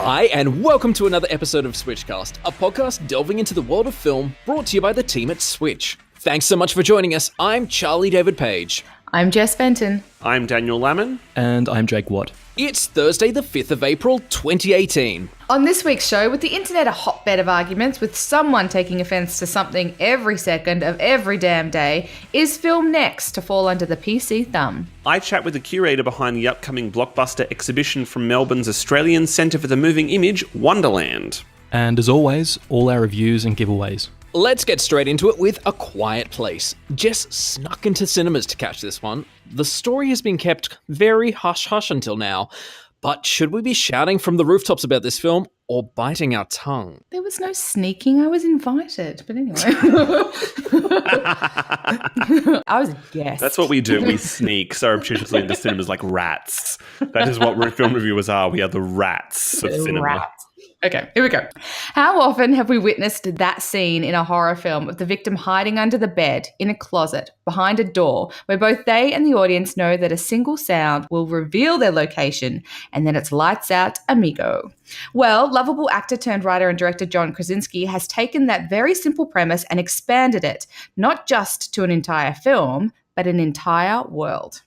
Hi, and welcome to another episode of SWITCHCast, a podcast delving into the world of film brought to you by the team at Switch. Thanks so much for joining us. I'm Charlie David Page. I'm Jess Benton. I'm Daniel Lamon. And I'm Jake Watt. It's Thursday, the 5th of April, 2018. On this week's show, with the internet a hotbed of arguments, with someone taking offence to something every second of every damn day, is film next to fall under the PC thumb? I chat with the curator behind the upcoming blockbuster exhibition from Melbourne's Australian Centre for the Moving Image, Wonderland. And as always, all our reviews and giveaways. Let's get straight into it with A Quiet Place. Jess snuck into cinemas to catch this one. The story has been kept very hush-hush until now, but should we be shouting from the rooftops about this film or biting our tongue? There was no sneaking. I was invited, but anyway. I was a guest. That's what we do. We sneak surreptitiously into cinemas like rats. That is what film reviewers are. We are the rats of cinema. Rats. Okay, here we go. How often have we witnessed that scene in a horror film of the victim hiding under the bed, in a closet, behind a door, where both they and the audience know that a single sound will reveal their location, and then it's lights out, amigo. Well, lovable actor turned writer and director John Krasinski has taken that very simple premise and expanded it, not just to an entire film, but an entire world.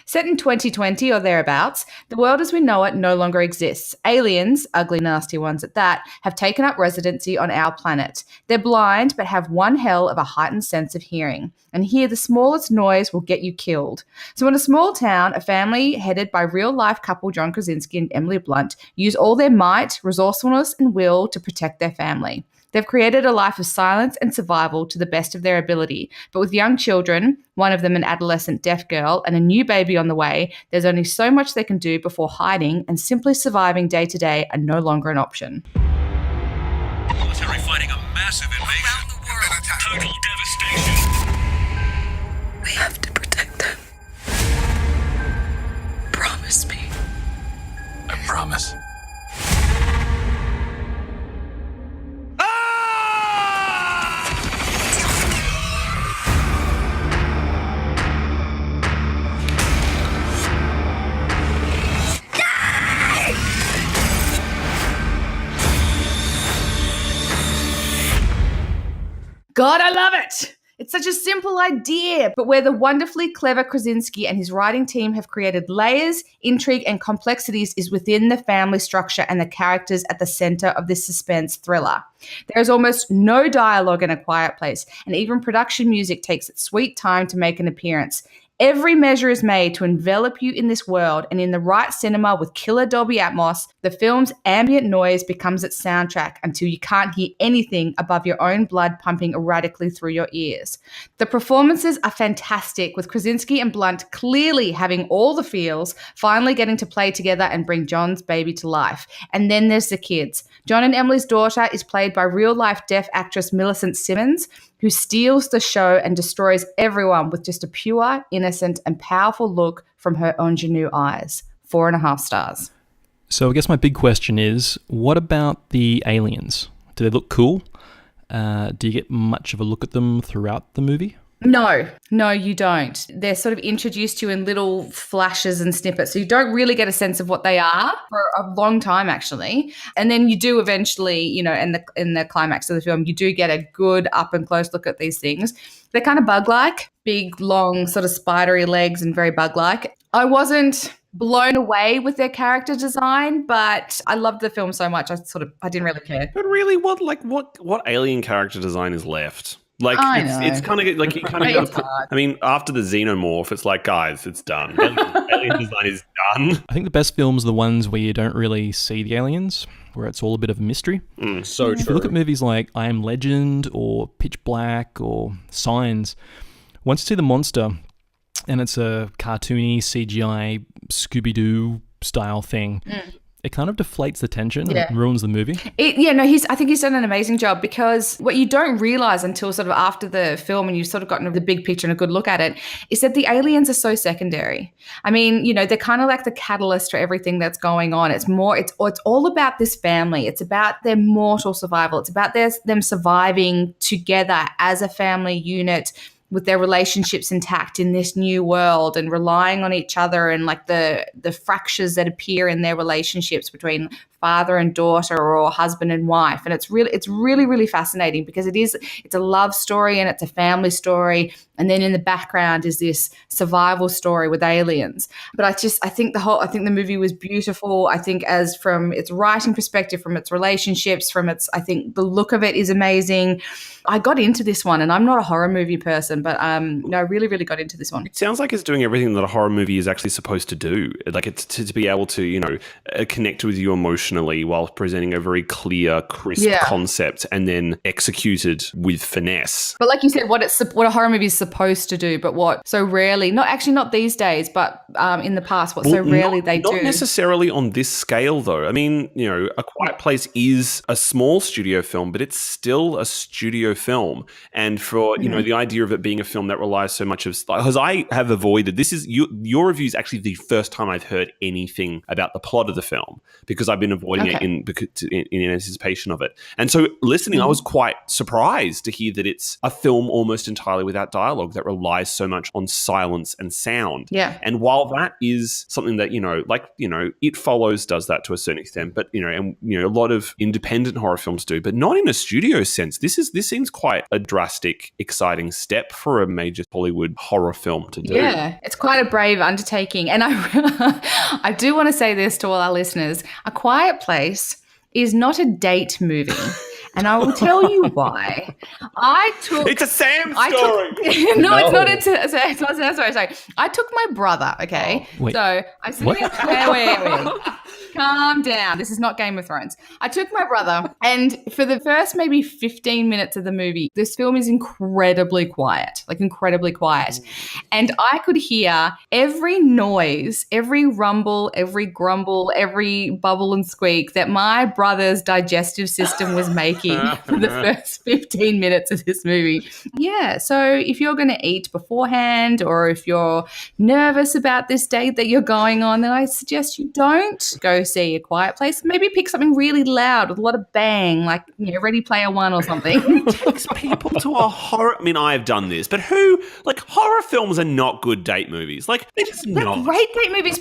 Set in 2020 or thereabouts, the world as we know it no longer exists. Aliens, ugly nasty ones at that, have taken up residency on our planet. They're blind but have one hell of a heightened sense of hearing. And here the smallest noise will get you killed. So in a small town, a family headed by real-life couple John Krasinski and Emily Blunt use all their might, resourcefulness and will to protect their family. They've created a life of silence and survival to the best of their ability. But with young children, one of them an adolescent deaf girl, and a new baby on the way, there's only so much they can do before hiding and simply surviving day to day are no longer an option. Military fighting a massive invasion. Around the world. Total devastation. We have to protect them. Promise me. I promise. God, I love it! It's such a simple idea, but where the wonderfully clever Krasinski and his writing team have created layers, intrigue, and complexities is within the family structure and the characters at the center of this suspense thriller. There is almost no dialogue in A Quiet Place, and even production music takes its sweet time to make an appearance. Every measure is made to envelop you in this world, and in the right cinema with killer Dolby Atmos, the film's ambient noise becomes its soundtrack until you can't hear anything above your own blood pumping erratically through your ears. The performances are fantastic, with Krasinski and Blunt clearly having all the feels, finally getting to play together and bring John's baby to life. And then there's the kids. John and Emily's daughter is played by real-life deaf actress Millicent Simmons, who steals the show and destroys everyone with just a pure, innocent, and powerful look from her ingenue eyes. 4.5 stars. So I guess my big question is, what about the aliens? Do they look cool? Do you get much of a look at them throughout the movie? No, you don't. They're sort of introduced to you in little flashes and snippets, so you don't really get a sense of what they are for a long time, actually. And then you do eventually, in the climax of the film, you do get a good up and close look at these things. They're kind of bug-like, big, long, sort of spidery legs and very bug-like. I wasn't blown away with their character design, but I loved the film so much, I didn't really care. But really, what alien character design is left? Like, it's kind of like you kind of I mean, after the xenomorph, it's like, guys, it's done. Alien design is done. I think the best films are the ones where you don't really see the aliens, where it's all a bit of a mystery. So If you look at movies like I Am Legend or Pitch Black or Signs, once you see the monster and it's a cartoony CGI Scooby-Doo style thing, it kind of deflates the tension and ruins the movie. I think he's done an amazing job, because what you don't realize until sort of after the film and you've sort of gotten the big picture and a good look at it is that the aliens are so secondary. I mean, they're kind of like the catalyst for everything that's going on. It's all about this family. It's about their mortal survival. It's about them surviving together as a family unit, with their relationships intact in this new world and relying on each other, and like the fractures that appear in their relationships between father and daughter or husband and wife. And it's really, really fascinating because it's a love story and it's a family story. And then in the background is this survival story with aliens. But I think the movie was beautiful. I think as from its writing perspective, from its relationships, I think the look of it is amazing. I got into this one, and I'm not a horror movie person, but I really, really got into this one. It sounds like it's doing everything that a horror movie is actually supposed to do. Like it's to be able to, connect with you emotionally while presenting a very clear, crisp concept and then executed with finesse. But like you said, what a horror movie is supposed to do, but what so rarely, not these days, but in the past, they do. Not necessarily on this scale, though. I mean, A Quiet Place is a small studio film, but it's still a studio film. And for, the idea of it being a film that relies so much of, because I have avoided, this is, your review is actually the first time I've heard anything about the plot of the film, because I've been avoiding it in anticipation of it. And so listening, I was quite surprised to hear that it's a film almost entirely without dialogue that relies so much on silence and sound. Yeah. And while that is something that, It Follows does that to a certain extent, but, a lot of independent horror films do, but not in a studio sense. This seems quite a drastic, exciting step for a major Hollywood horror film to do. Yeah, it's quite a brave undertaking. And I do want to say this to all our listeners. A Quiet Place is not a date movie. And I will tell you why. It's a Sam story. No, it's not. It's not sorry. I took my brother, okay? Wait. So I said, wait. Calm down. This is not Game of Thrones. I took my brother, and for the first maybe 15 minutes of the movie, this film is incredibly quiet. And I could hear every noise, every rumble, every grumble, every bubble and squeak that my brother's digestive system was making for the first 15 minutes of this movie. Yeah, so if you're going to eat beforehand, or if you're nervous about this date that you're going on, then I suggest you don't go see A Quiet Place. Maybe pick something really loud with a lot of bang, like Ready Player One or something. Takes people to a horror. I mean, I've done this, but horror films are not good date movies. They're just not great date movies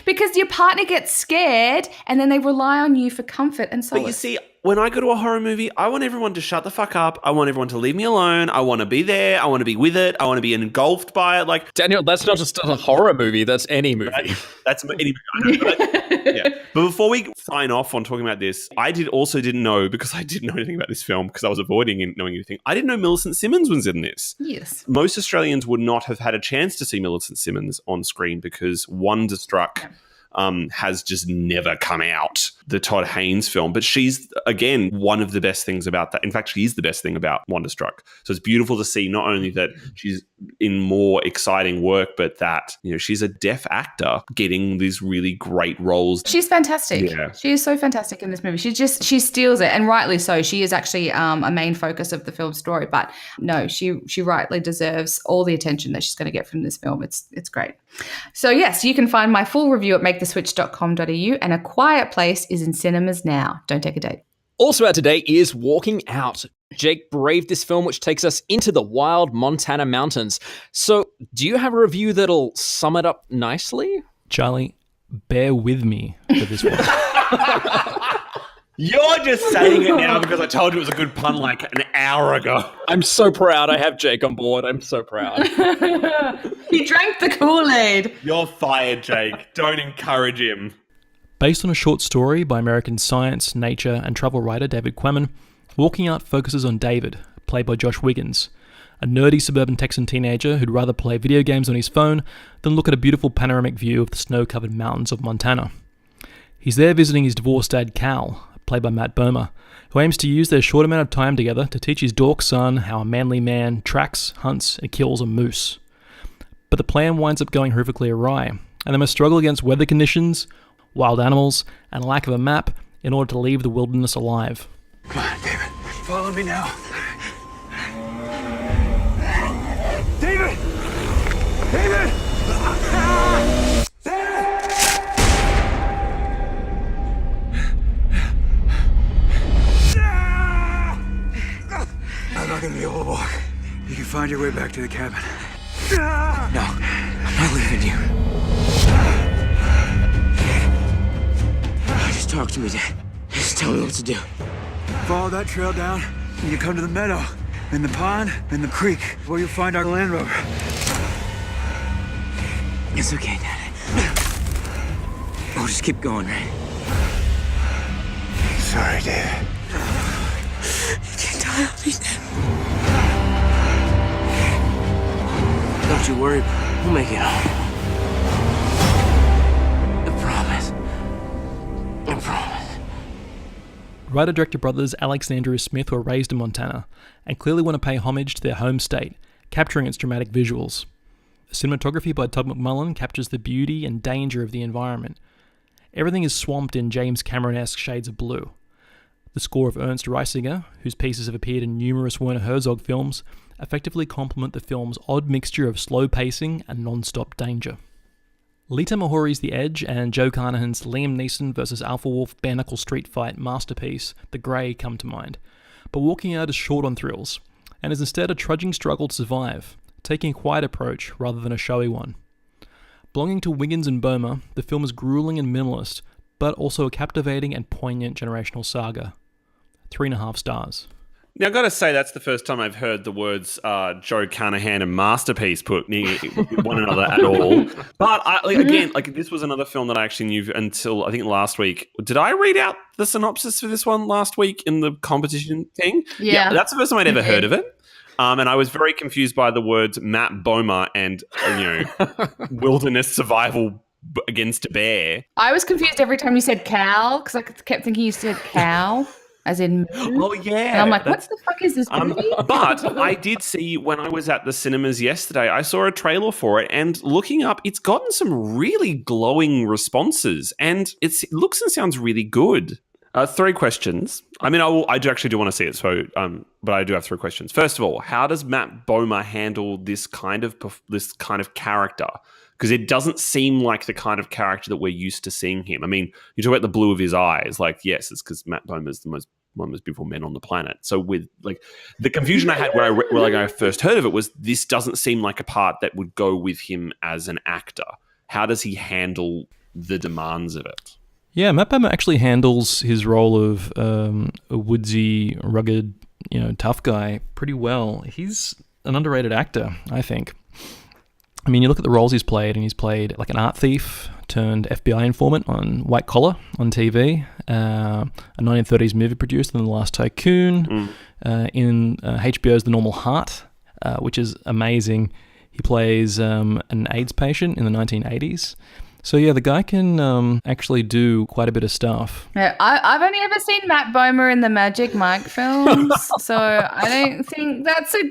because your partner gets scared and then they rely on you for comfort and solace. But you see, when I go to a horror movie, I want everyone to shut the fuck up. I want everyone to leave me alone. I want to be there. I want to be with it. I want to be engulfed by it. Daniel, that's not just a horror movie. That's any movie. That's any movie. Yeah. But before we sign off on talking about this, I didn't know, because I didn't know anything about this film because I was avoiding knowing anything. I didn't know Millicent Simmons was in this. Yes. Most Australians would not have had a chance to see Millicent Simmons on screen because Wonderstruck has just never come out, the Todd Haynes film. But she's, again, one of the best things about that. In fact, she is the best thing about Wonderstruck. So it's beautiful to see not only that she's in more exciting work, but that, she's a deaf actor getting these really great roles. She's fantastic. Yeah. She is so fantastic in this movie. She steals it, and rightly so. She is actually a main focus of the film story, but no, she rightly deserves all the attention that she's going to get from this film. It's great. So yes, you can find my full review at maketheswitch.com.au, and A Quiet Place is in cinemas now. Don't take a date. Also out today is Walking Out. Jake braved this film, which takes us into the wild Montana mountains. So do you have a review that'll sum it up nicely? Charlie, bear with me for this one. You're just saying it now because I told you it was a good pun like an hour ago. I'm so proud I have Jake on board. I'm so proud. He drank the Kool-Aid. You're fired, Jake. Don't encourage him. Based on a short story by American science, nature, and travel writer David Quammen, Walking Out focuses on David, played by Josh Wiggins, a nerdy suburban Texan teenager who'd rather play video games on his phone than look at a beautiful panoramic view of the snow-covered mountains of Montana. He's there visiting his divorced dad, Cal, played by Matt Bomer, who aims to use their short amount of time together to teach his dork son how a manly man tracks, hunts, and kills a moose. But the plan winds up going horrifically awry, and they must struggle against weather conditions, wild animals, and a lack of a map in order to leave the wilderness alive. Come on, David. Follow me now. David! David! I'm not gonna be able to walk. You can find find your way back to the cabin. No, I'm not leaving you. Just talk to me, Dad. Just tell me what to do. Follow that trail down, and you come to the meadow, then the pond, then the creek, where you'll find our Land Rover. It's okay, Dad. We'll just keep going, right? Sorry, David. You can't tell me that. Don't you worry. We'll make it home. I promise. I promise. Writer-director brothers Alex and Andrew Smith were raised in Montana and clearly want to pay homage to their home state, capturing its dramatic visuals. Cinematography by Todd McMullen captures the beauty and danger of the environment. Everything is swamped in James Cameron-esque shades of blue. The score of Ernst Reisinger, whose pieces have appeared in numerous Werner Herzog films, effectively complement the film's odd mixture of slow pacing and non-stop danger. Lita Mahori's The Edge and Joe Carnahan's Liam Neeson vs. Alpha Wolf bare-knuckle street fight masterpiece, The Grey, come to mind. But Walking Out is short on thrills, and is instead a trudging struggle to survive, taking a quiet approach rather than a showy one. Belonging to Wiggins and Bomer, the film is grueling and minimalist, but also a captivating and poignant generational saga. 3.5 stars. Now, I've got to say, that's the first time I've heard the words Joe Carnahan and masterpiece put near one another at all. But, this was another film that I actually knew until, I think, last week. Did I read out the synopsis for this one last week in the competition thing? Yeah. That's the first time I'd ever heard of it. And I was very confused by the words Matt Bomer and, wilderness survival against a bear. I was confused every time you said cow, because I kept thinking you said cow, as in... Oh, yeah. And I'm like, what the fuck is this movie? But I did see, when I was at the cinemas yesterday, I saw a trailer for it, and looking up, it's gotten some really glowing responses, and it looks and sounds really good. 3 questions. I mean, I do want to see it, so but I do have 3 questions. First of all, how does Matt Bomer handle this kind of character? Because it doesn't seem like the kind of character that we're used to seeing him. I mean, you talk about the blue of his eyes. Like, yes, it's because Matt Bomer's one of the most beautiful men on the planet. So with the confusion I had when I first heard of it was this doesn't seem like a part that would go with him as an actor. How does he handle the demands of it? Yeah, Matt Bomer actually handles his role of a woodsy, rugged, tough guy pretty well. He's an underrated actor, I think. I mean, you look at the roles he's played, and he's played like an art thief turned FBI informant on White Collar on TV, a 1930s movie producer in The Last Tycoon, in HBO's The Normal Heart, which is amazing. He plays an AIDS patient in the 1980s. So yeah, the guy can actually do quite a bit of stuff. Yeah, I've only ever seen Matt Bomer in the Magic Mike films, so I don't think that's a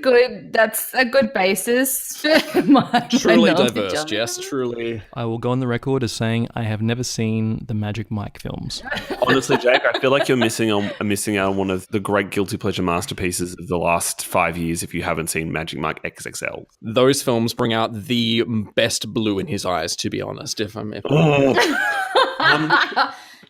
good basis for my Truly knowledge diverse, of Jess. him. Truly. I will go on the record as saying I have never seen the Magic Mike films. Honestly, Jake, I feel like you're missing out on one of the great guilty pleasure masterpieces of the last 5 years if you haven't seen Magic Mike XXL. Those films bring out the best blue in his eyes, to be honest.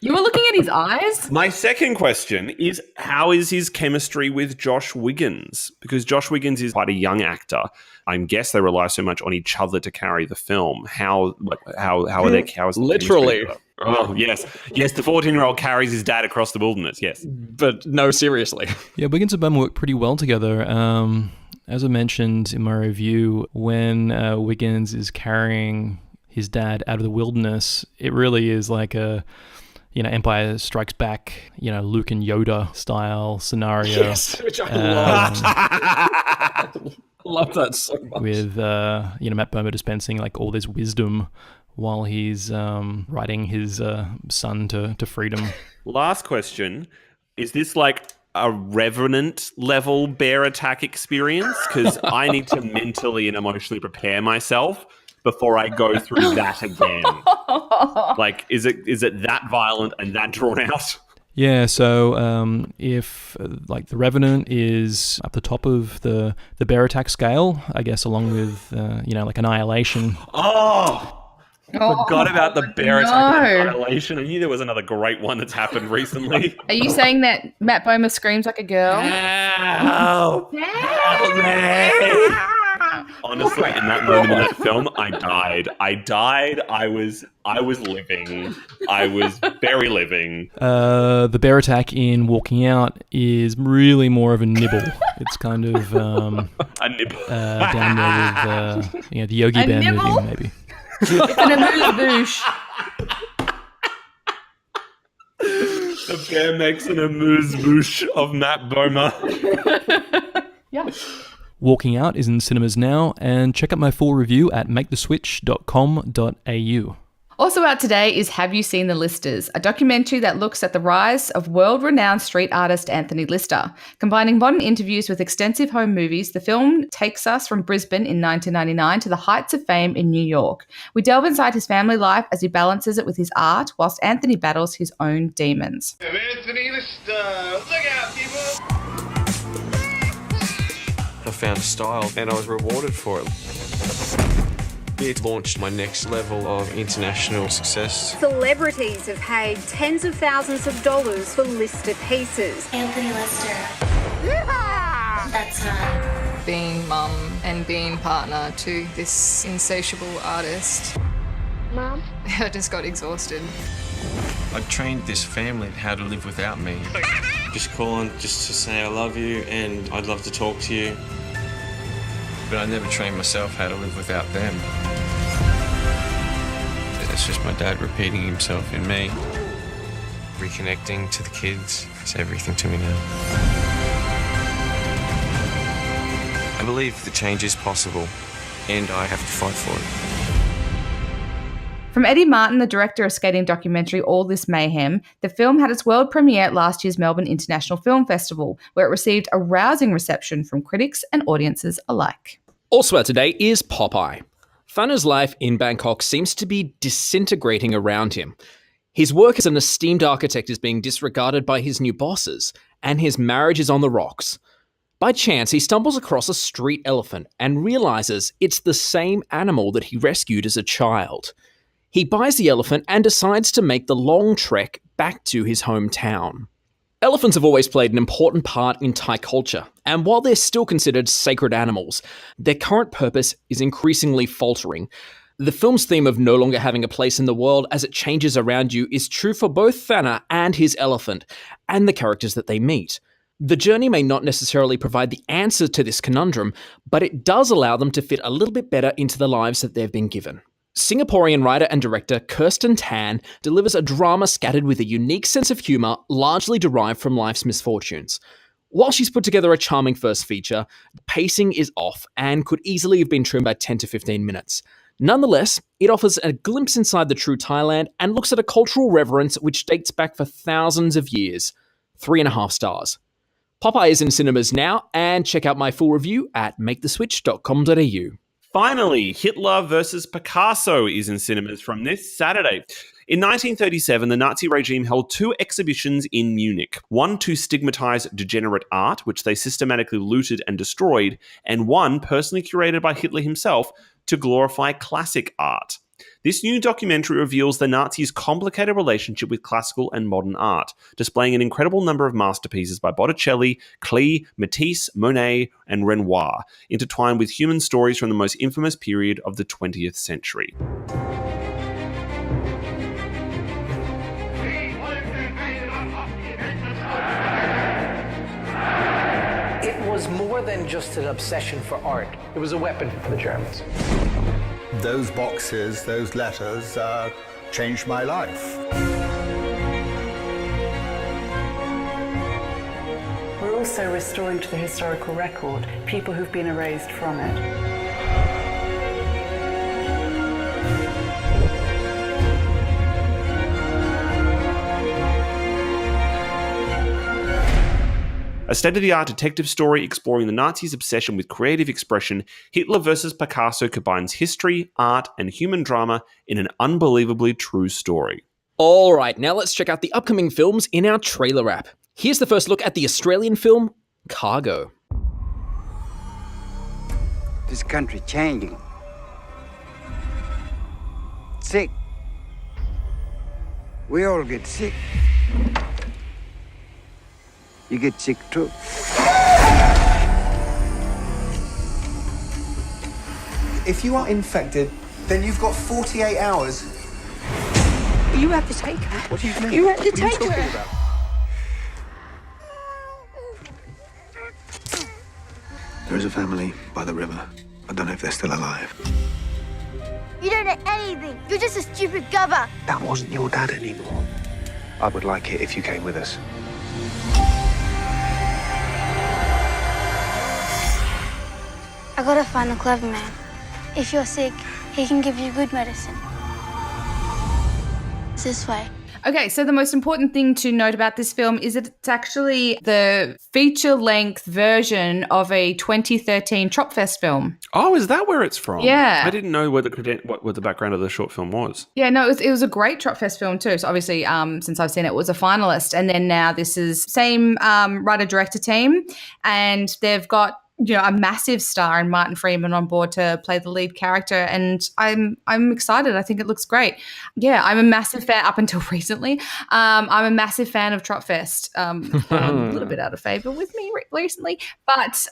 You were looking at his eyes? My second question is, how is his chemistry with Josh Wiggins? Because Josh Wiggins is quite a young actor. I guess they rely so much on each other to carry the film. How are they? How is Literally. Oh, yes. Yes, the 14-year-old carries his dad across the wilderness, yes. But no, seriously. Yeah, Wiggins and Bomer work pretty well together. As I mentioned in my review, when Wiggins is carrying his dad out of the wilderness, it really is like a, Empire Strikes Back, Luke and Yoda style scenario. Yes, which I loved. Love that so much. With, Matt Bomer dispensing like all this wisdom while he's riding his son to freedom. Last question. Is this like a Revenant level bear attack experience? Because I need to mentally and emotionally prepare myself before I go through that again. Like, is it that violent and that drawn out? Yeah, so if like the Revenant is up the top of the bear attack scale, I guess along with like Annihilation. Oh, forgot about the bear attack no. and annihilation. I knew there was another great one that's happened recently. Are you saying that Matt Bomer screams like a girl? Help! Help me! Honestly, in that moment in that film, I died. I was living. I was very living. The bear attack in Walking Out is really more of a nibble. It's kind of a nibble down there with the Yogi Bear nibble? movie, maybe. It's an amuse-bouche. The bear makes an amuse-bouche of Matt Bomer. Yeah. Walking Out is in cinemas now, and check out my full review at maketheswitch.com.au. Also out today is Have You Seen the Listers, a documentary that looks at the rise of world-renowned street artist Anthony Lister. Combining modern interviews with extensive home movies, the film takes us from Brisbane in 1999 to the heights of fame in New York. We delve inside his family life as he balances it with his art, whilst Anthony battles his own demons. I'm Anthony Lister. Look out, people! I found a style and I was rewarded for it. It launched my next level of international success. Celebrities have paid tens of thousands of dollars for Lister pieces. Anthony Lister. That's her. Being mum and being partner to this insatiable artist. Mom? I just got exhausted. I trained this family how to live without me. Just calling just to say I love you and I'd love to talk to you. But I never trained myself how to live without them. It's just my dad repeating himself in me. Reconnecting to the kids is everything to me now. I believe the change is possible and I have to fight for it. From Eddie Martin, the director of skating documentary All This Mayhem, the film had its world premiere at last year's Melbourne International Film Festival, where it received a rousing reception from critics and audiences alike. Also out today is Popeye. Thana's life in Bangkok seems to be disintegrating around him. His work as an esteemed architect is being disregarded by his new bosses, and his marriage is on the rocks. By chance, he stumbles across a street elephant and realizes it's the same animal that he rescued as a child. He buys the elephant and decides to make the long trek back to his hometown. Elephants have always played an important part in Thai culture, and while they're still considered sacred animals, their current purpose is increasingly faltering. The film's theme of no longer having a place in the world as it changes around you is true for both Thana and his elephant, and the characters that they meet. The journey may not necessarily provide the answer to this conundrum, but it does allow them to fit a little bit better into the lives that they've been given. Singaporean writer and director Kirsten Tan delivers a drama scattered with a unique sense of humour largely derived from life's misfortunes. While she's put together a charming first feature, the pacing is off and could easily have been trimmed by 10 to 15 minutes. Nonetheless, it offers a glimpse inside the true Thailand and looks at a cultural reverence which dates back for thousands of years. 3.5 stars. Popeye is in cinemas now, and check out my full review at maketheswitch.com.au. Finally, Hitler versus Picasso is in cinemas from this Saturday. In 1937, the Nazi regime held 2 exhibitions in Munich. One to stigmatize degenerate art, which they systematically looted and destroyed, and one personally curated by Hitler himself to glorify classic art. This new documentary reveals the Nazis' complicated relationship with classical and modern art, displaying an incredible number of masterpieces by Botticelli, Klee, Matisse, Monet, and Renoir, intertwined with human stories from the most infamous period of the 20th century. It was more than just an obsession for art. It was a weapon for the Germans. Those boxes, those letters, changed my life. We're also restoring to the historical record people who've been erased from it. A state-of-the-art detective story exploring the Nazis' obsession with creative expression, Hitler vs. Picasso combines history, art, and human drama in an unbelievably true story. All right, now let's check out the upcoming films in our trailer wrap. Here's the first look at the Australian film, Cargo. This country changing. sick. We all get sick. You get sick too. If you are infected, then you've got 48 hours. You have to take her. What do you mean? You have to What are you take talking her. about? There's a family by the river. I don't know if they're still alive. You don't know anything. You're just a stupid gubber. That wasn't your dad anymore. I would like it if you came with us. I gotta find the clever man. If you're sick, he can give you good medicine. It's this way. Okay, so the most important thing to note about this film is that it's actually the feature-length version of a 2013 Tropfest film. Oh, is that where it's from? Yeah. I didn't know what the background of the short film was. Yeah, no, it was a great Tropfest film too. So obviously, since I've seen it, was a finalist. And then now this is same writer-director team, and they've got a massive star in Martin Freeman on board to play the lead character, and I'm excited. I think it looks great. Yeah, I'm a massive fan up until recently. I'm a massive fan of Tropfest. A little bit out of favor with me recently, but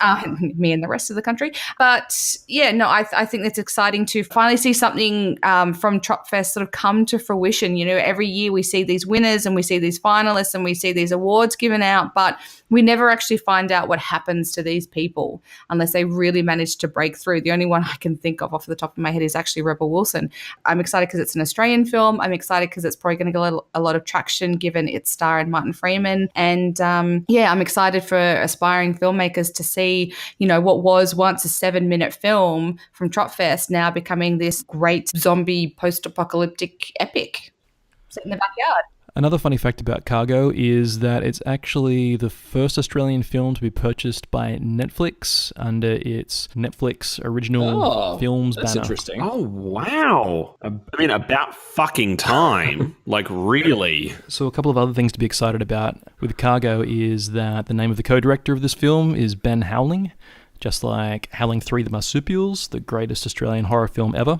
me and the rest of the country. But yeah, no, I think it's exciting to finally see something from Tropfest sort of come to fruition. Every year we see these winners and we see these finalists and we see these awards given out, but we never actually find out what happens to these people unless they really manage to break through. The only one I can think of off the top of my head is actually Rebel Wilson. I'm excited because it's an Australian film. I'm excited because it's probably going to get a lot of traction given its star in Martin Freeman. And I'm excited for aspiring filmmakers to see, what was once a 7-minute film from Tropfest now becoming this great zombie post-apocalyptic epic set in the backyard. Another funny fact about Cargo is that it's actually the first Australian film to be purchased by Netflix under its Netflix original films banner. That's interesting. Oh, wow. I mean, about fucking time. Like, really? So a couple of other things to be excited about with Cargo is that the name of the co-director of this film is Ben Howling, just like Howling 3: The Marsupials, the greatest Australian horror film ever.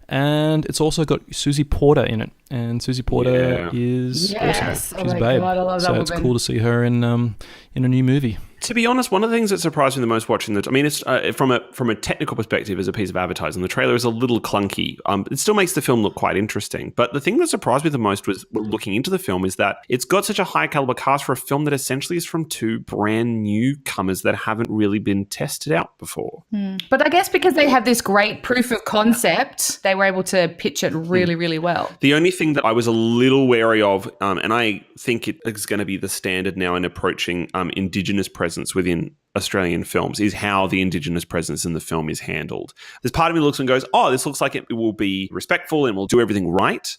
And it's also got Susie Porter in it. And Susie Porter is awesome. She's a babe. God, I love that so it's woman. cool to see her in a new movie. To be honest, one of the things that surprised me the most watching it, I mean, it's from a technical perspective as a piece of advertising, the trailer is a little clunky. It still makes the film look quite interesting. But the thing that surprised me the most was looking into the film is that it's got such a high caliber cast for a film that essentially is from two brand newcomers that haven't really been tested out before. But I guess because they have this great proof of concept, they were able to pitch it really, really well. The only thing that I was a little wary of, and I think it is going to be the standard now in approaching Indigenous presence within Australian films, is how the Indigenous presence in the film is handled. There's part of me looks and goes, oh, this looks like it will be respectful and will do everything right.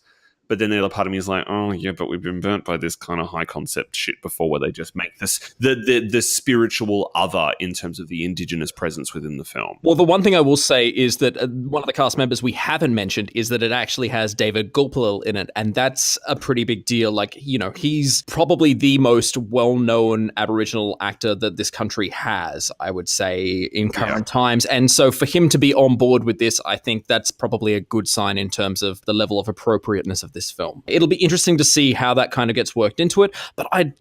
But then the other part of me is like, oh, yeah, but we've been burnt by this kind of high concept shit before where they just make this the spiritual other in terms of the Indigenous presence within the film. Well, the one thing I will say is that one of the cast members we haven't mentioned is that it actually has David Gulpilil in it, and that's a pretty big deal. Like, he's probably the most well-known Aboriginal actor that this country has, I would say, in current times. And so for him to be on board with this, I think that's probably a good sign in terms of the level of appropriateness of this film. It'll be interesting to see how that kind of gets worked into it, but I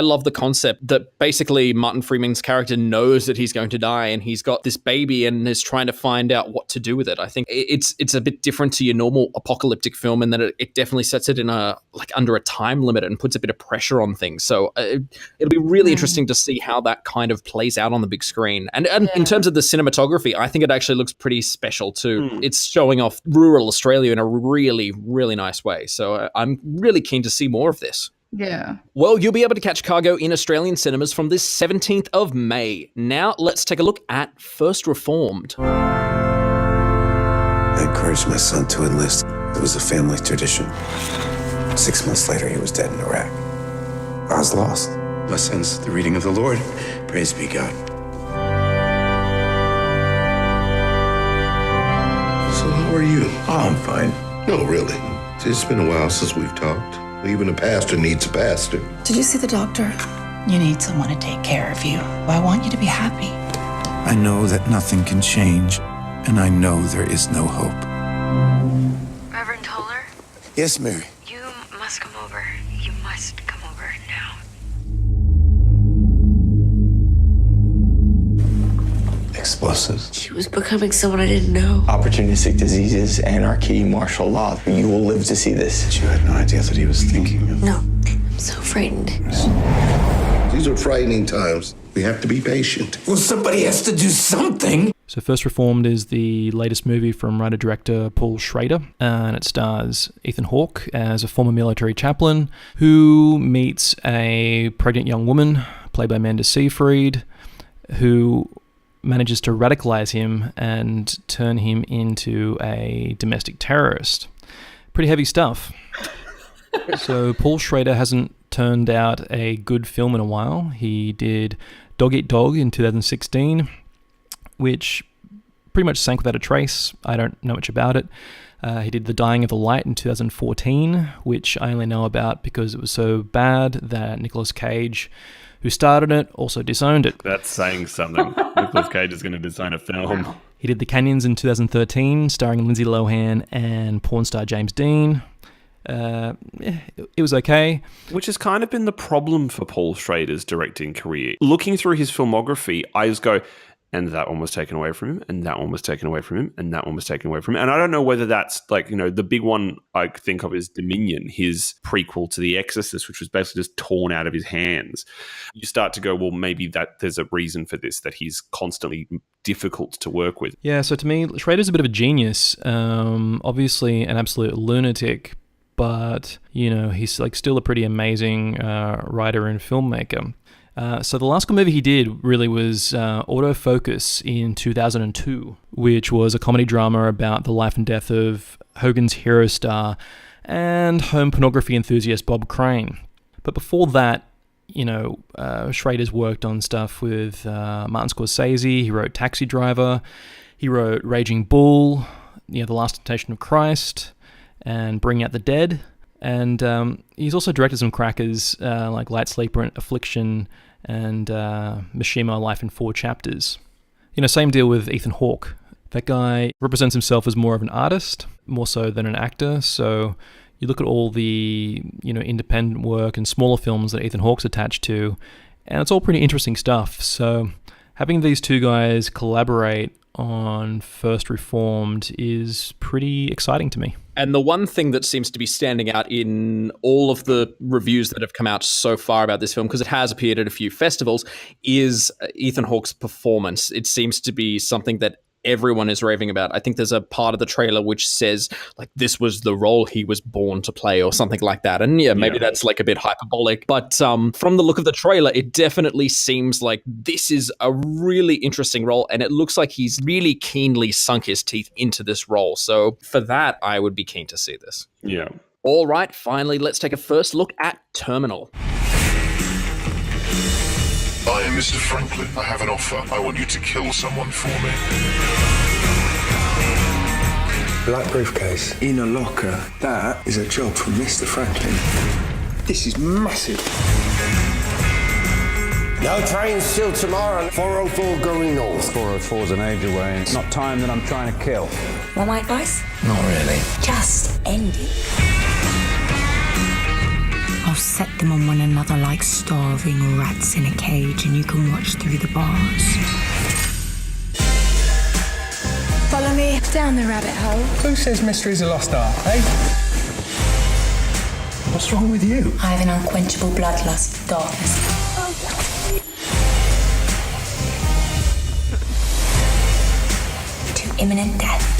love the concept that basically Martin Freeman's character knows that he's going to die and he's got this baby and is trying to find out what to do with it. I think it's a bit different to your normal apocalyptic film in that it definitely sets it in under a time limit and puts a bit of pressure on things. So it'll be really interesting to see how that kind of plays out on the big screen. And in terms of the cinematography, I think it actually looks pretty special too. It's showing off rural Australia in a really, really nice way. So I'm really keen to see more of this. Yeah. Well, you'll be able to catch Cargo in Australian cinemas from this 17th of May. Now, let's take a look at First Reformed. I encouraged my son to enlist. It was a family tradition. 6 months later, he was dead in Iraq. I was lost. Thus ends the reading of the Lord. Praise be God. So how are you? Oh, I'm fine. No, really. It's been a while since we've talked. Even a pastor needs a pastor. Did you see the doctor? You need someone to take care of you. I want you to be happy. I know that nothing can change, and I know there is no hope. Reverend told Yes, Mary. You must come over. You must come over now. Explosives. She was becoming someone I didn't know. Opportunistic diseases, anarchy, martial law. You will live to see this. You had no idea that he was thinking of... No, I'm so frightened. These are frightening times. We have to be patient. Well, somebody has to do something. So First Reformed is the latest movie from writer-director Paul Schrader, and it stars Ethan Hawke as a former military chaplain who meets a pregnant young woman, played by Amanda Seyfried, who manages to radicalize him and turn him into a domestic terrorist. Pretty heavy stuff. So Paul Schrader hasn't turned out a good film in a while. He did Dog Eat Dog in 2016, which pretty much sank without a trace. I don't know much about it. He did The Dying of the Light in 2014, which I only know about because it was so bad that Nicolas Cage, who started it, also disowned it. That's saying something. Nicolas Cage is going to disown a film. He did The Canyons in 2013, starring Lindsay Lohan and porn star James Dean. It was okay. Which has kind of been the problem for Paul Schrader's directing career. Looking through his filmography, I just go, and that one was taken away from him, and that one was taken away from him, and that one was taken away from him. And I don't know whether that's like, the big one I think of is Dominion, his prequel to The Exorcist, which was basically just torn out of his hands. You start to go, well, maybe that there's a reason for this, that he's constantly difficult to work with. Yeah, so to me, Schrader's a bit of a genius. Obviously an absolute lunatic, but, he's like still a pretty amazing writer and filmmaker. So the last good movie he did really was Autofocus in 2002, which was a comedy drama about the life and death of Hogan's hero star and home pornography enthusiast Bob Crane. But before that, Schrader's worked on stuff with Martin Scorsese. He wrote Taxi Driver. He wrote Raging Bull, The Last Temptation of Christ, and Bring Out the Dead. And he's also directed some crackers like Light Sleeper, Affliction, and Mishima, Life in 4 Chapters. Same deal with Ethan Hawke. That guy represents himself as more of an artist, more so than an actor. So you look at all the independent work and smaller films that Ethan Hawke's attached to, and it's all pretty interesting stuff. So having these two guys collaborate on First Reformed is pretty exciting to me. And the one thing that seems to be standing out in all of the reviews that have come out so far about this film, because it has appeared at a few festivals, is Ethan Hawke's performance. It seems to be something that everyone is raving about. I think there's a part of the trailer which says, like, this was the role he was born to play or something like that. And maybe that's like a bit hyperbolic. But from the look of the trailer, it definitely seems like this is a really interesting role. And it looks like he's really keenly sunk his teeth into this role. So for that, I would be keen to see this. Yeah. All right, finally, let's take a first look at Terminal. I am Mr. Franklin. I have an offer. I want you to kill someone for me. Black briefcase in a locker. That is a job from Mr. Franklin. This is massive. No trains till tomorrow. 404 going north. 404 is an age away. It's not time that I'm trying to kill. Want my advice? Not really. Just end it. I'll set them on one another like starving rats in a cage, and you can watch through the bars. Follow me down the rabbit hole. Who says mystery's a lost art, eh? What's wrong with you? I have an unquenchable bloodlust for darkness. To imminent death.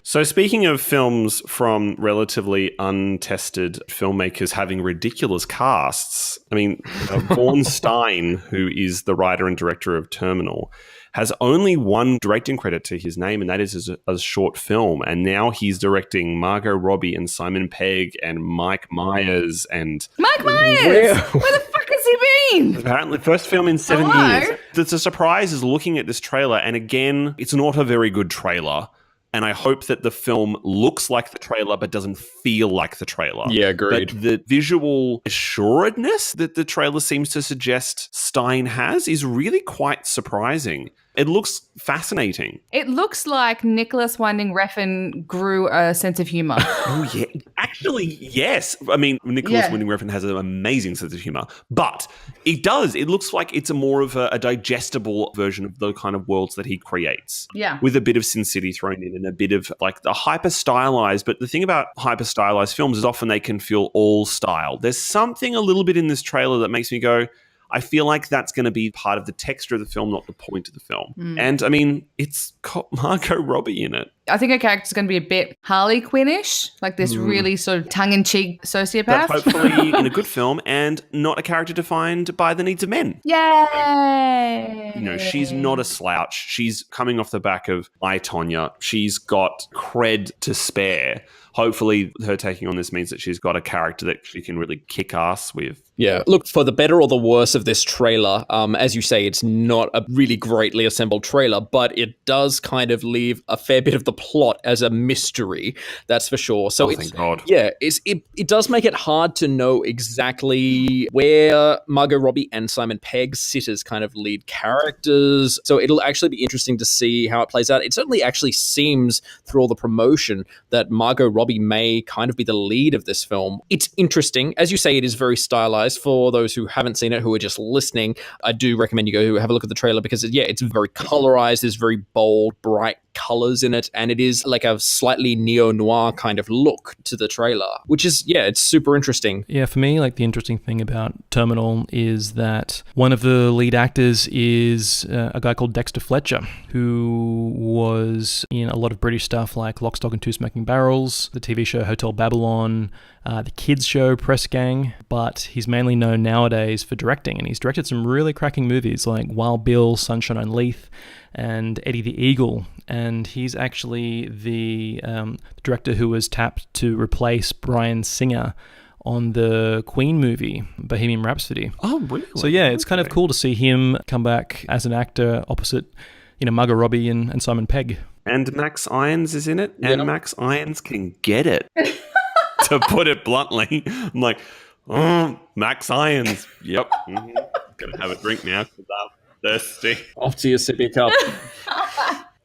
So speaking of films from relatively untested filmmakers having ridiculous casts, I mean, Vaughn Stein, who is the writer and director of Terminal, has only one directing credit to his name, and that is as a short film. And now he's directing Margot Robbie and Simon Pegg and Mike Myers and... Mike Myers! Where the fuck has he been? Apparently, first film in 7 years. It's a surprise is looking at this trailer, and again, it's not a very good trailer. And I hope that the film looks like the trailer but doesn't feel like the trailer. Yeah, agreed. But the visual assuredness that the trailer seems to suggest Stein has is really quite surprising. It looks fascinating. It looks like Nicholas Winding Refn grew a sense of humour. Oh, yeah. Actually, yes. I mean, Nicholas Winding Refn has an amazing sense of humour, but it does. It looks like it's a more of a digestible version of the kind of worlds that he creates. Yeah. With a bit of Sin City thrown in and a bit of like the hyper stylized. But the thing about hyper stylized films is often they can feel all style. There's something a little bit in this trailer that makes me go, I feel like that's going to be part of the texture of the film, not the point of the film. And I mean, it's got Margot Robbie in it. I think her character's going to be a bit Harley Quinn-ish, like this really sort of tongue-in-cheek sociopath. But hopefully in a good film and not a character defined by the needs of men. Yay! You know, she's not a slouch. She's coming off the back of I, Tonya. She's got cred to spare. Hopefully her taking on this means that she's got a character that she can really kick ass with. Yeah, look, for the better or the worse of this trailer, as you say, it's not a really greatly assembled trailer, but it does kind of leave a fair bit of the plot as a mystery, that's for sure. So thank God. Yeah, it does make it hard to know exactly where Margot Robbie and Simon Pegg sit as kind of lead characters. So it'll actually be interesting to see how it plays out. It certainly actually seems through all the promotion that Margot Robbie may kind of be the lead of this film. It's interesting. As you say, it is very stylized. For those who haven't seen it, who are just listening, I do recommend you go have a look at the trailer because, it's very colorized. There's very bold, bright colors in it, and it is like a slightly neo-noir kind of look to the trailer, which is, it's super interesting. Yeah, for me, like the interesting thing about Terminal is that one of the lead actors is a guy called Dexter Fletcher, who was in a lot of British stuff like Lock, Stock and Two Smoking Barrels, the TV show Hotel Babylon, the kids show Press Gang, but he's mainly known nowadays for directing, and he's directed some really cracking movies like Wild Bill, Sunshine on Leith, and Eddie the Eagle, and he's actually the director who was tapped to replace Bryan Singer on the Queen movie, Bohemian Rhapsody. Oh, really? So yeah, it's kind of cool to see him come back as an actor opposite, Margot Robbie and Simon Pegg. And Max Irons is in it, and Max Irons can get it. To put it bluntly, I'm like, Max Irons. Yep. Gonna have a drink now because I'm thirsty. Off to your sippy cup.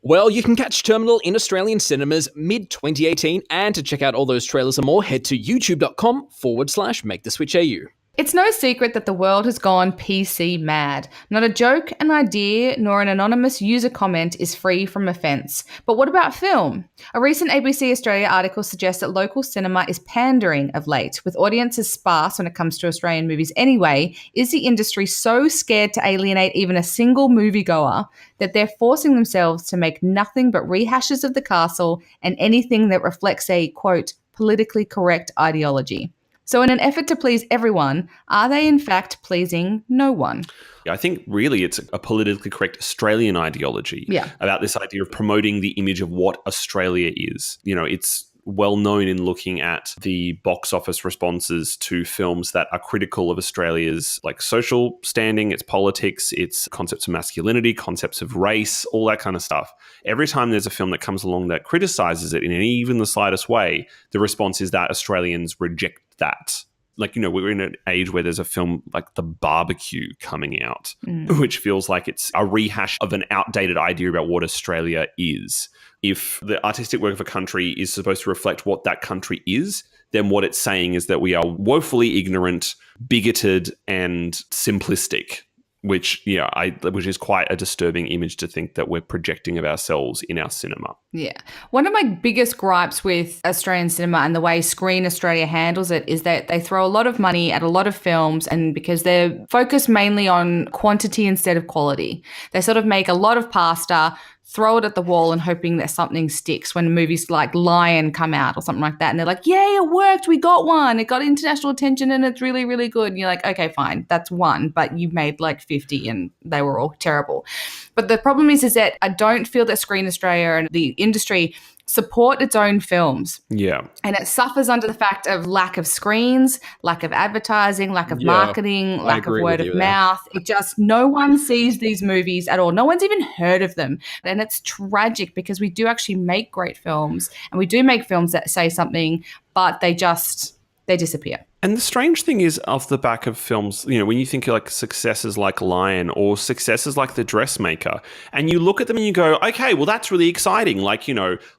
Well, you can catch Terminal in Australian cinemas mid-2018, and to check out all those trailers and more, head to youtube.com/MakeTheSwitchAU. It's no secret that the world has gone PC mad. Not a joke, an idea, nor an anonymous user comment is free from offence. But what about film? A recent ABC Australia article suggests that local cinema is pandering of late. With audiences sparse when it comes to Australian movies anyway, is the industry so scared to alienate even a single moviegoer that they're forcing themselves to make nothing but rehashes of the castle and anything that reflects a, quote, politically correct ideology? So in an effort to please everyone, are they in fact pleasing no one? I think really it's a politically correct Australian ideology about this idea of promoting the image of what Australia is. It's well known in looking at the box office responses to films that are critical of Australia's like social standing, its politics, its concepts of masculinity, concepts of race, all that kind of stuff. Every time there's a film that comes along that criticizes it in even the slightest way, the response is that Australians reject that. Like, we're in an age where there's a film like The Barbecue coming out, which feels like it's a rehash of an outdated idea about what Australia is. If the artistic work of a country is supposed to reflect what that country is, then what it's saying is that we are woefully ignorant, bigoted, and simplistic. Which is quite a disturbing image to think that we're projecting of ourselves in our cinema. Yeah. One of my biggest gripes with Australian cinema and the way Screen Australia handles it is that they throw a lot of money at a lot of films, and because they're focused mainly on quantity instead of quality, they sort of make a lot of pasta, throw it at the wall and hoping that something sticks when movies like Lion come out or something like that. And they're like, yay, it worked. We got one. It got international attention and it's really, really good. And you're like, okay, fine. That's one. But you made like 50 and they were all terrible. But the problem is that I don't feel that Screen Australia and the industry support its own films. Yeah. And it suffers under the fact of lack of screens, lack of advertising, lack of marketing, lack of word of mouth. It just, no one sees these movies at all. No one's even heard of them. And it's tragic because we do actually make great films and we do make films that say something, but they disappear. And the strange thing is, off the back of films, when you think of like successes like Lion or successes like The Dressmaker, and you look at them and you go, okay, well, that's really exciting. Like,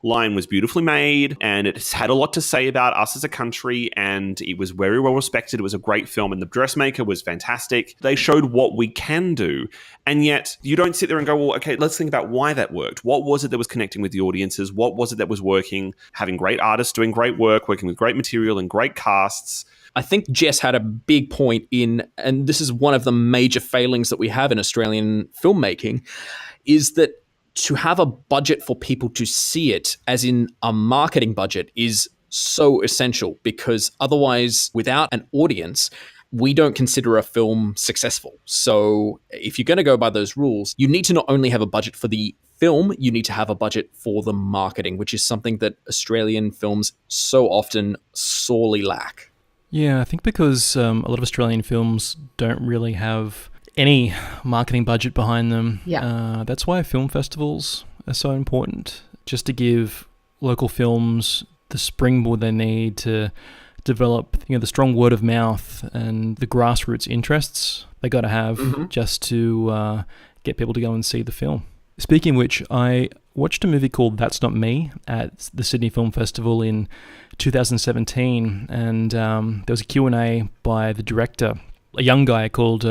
Lion was beautifully made and it's had a lot to say about us as a country and it was very well respected. It was a great film and The Dressmaker was fantastic. They showed what we can do. And yet you don't sit there and go, well, okay, let's think about why that worked. What was it that was connecting with the audiences? What was it that was working? Having great artists doing great work, working with great material and great casts. I think Jess had a big point in, and this is one of the major failings that we have in Australian filmmaking, is that to have a budget for people to see it, as in a marketing budget, is so essential, because otherwise, without an audience, we don't consider a film successful. So if you're going to go by those rules, you need to not only have a budget for the film, you need to have a budget for the marketing, which is something that Australian films so often sorely lack. Yeah, I think because a lot of Australian films don't really have any marketing budget behind them. Yeah. That's why film festivals are so important, just to give local films the springboard they need to develop the strong word of mouth and the grassroots interests they got to have just to get people to go and see the film. Speaking of which, I watched a movie called That's Not Me at the Sydney Film Festival in 2017, and there was a Q&A by the director, a young guy called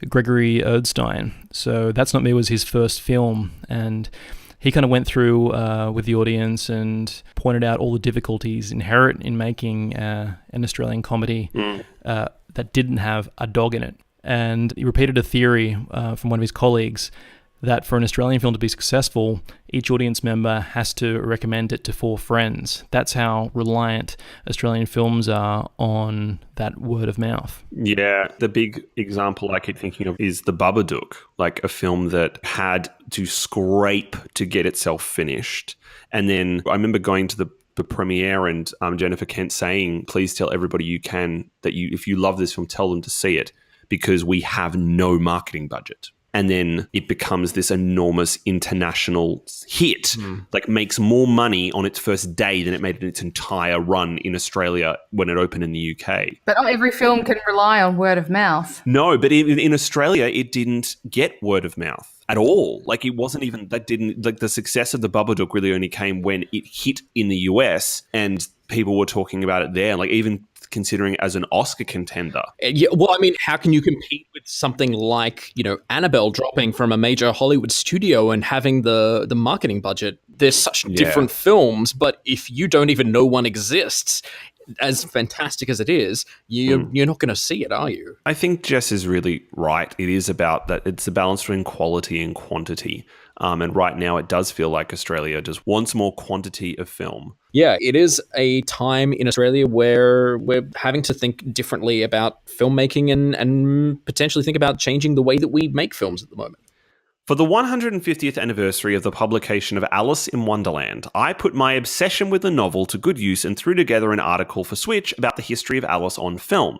Gregory Erdstein. So That's Not Me was his first film, and he kind of went through with the audience and pointed out all the difficulties inherent in making an Australian comedy that didn't have a dog in it. And he repeated a theory from one of his colleagues that for an Australian film to be successful, each audience member has to recommend it to 4 friends. That's how reliant Australian films are on that word of mouth. Yeah, the big example I keep thinking of is The Babadook, like a film that had to scrape to get itself finished. And then I remember going to the premiere and Jennifer Kent saying, please tell everybody you can that if you love this film, tell them to see it, because we have no marketing budget. And then it becomes this enormous international hit, like makes more money on its first day than it made in its entire run in Australia when it opened in the UK. But not every film can rely on word of mouth. No, but in Australia, it didn't get word of mouth at all. Like it wasn't even, the success of The Babadook really only came when it hit in the US and people were talking about it there. Like even considering it as an Oscar contender. Yeah, well, I mean, how can you compete with something like, Annabelle dropping from a major Hollywood studio and having the marketing budget? There's such different films, but if you don't even know one exists, as fantastic as it is, you're not going to see it, are you? I think Jess is really right. It is about that. It's a balance between quality and quantity. And right now it does feel like Australia just wants more quantity of film. Yeah, it is a time in Australia where we're having to think differently about filmmaking and potentially think about changing the way that we make films at the moment. For the 150th anniversary of the publication of Alice in Wonderland, I put my obsession with the novel to good use and threw together an article for Switch about the history of Alice on film.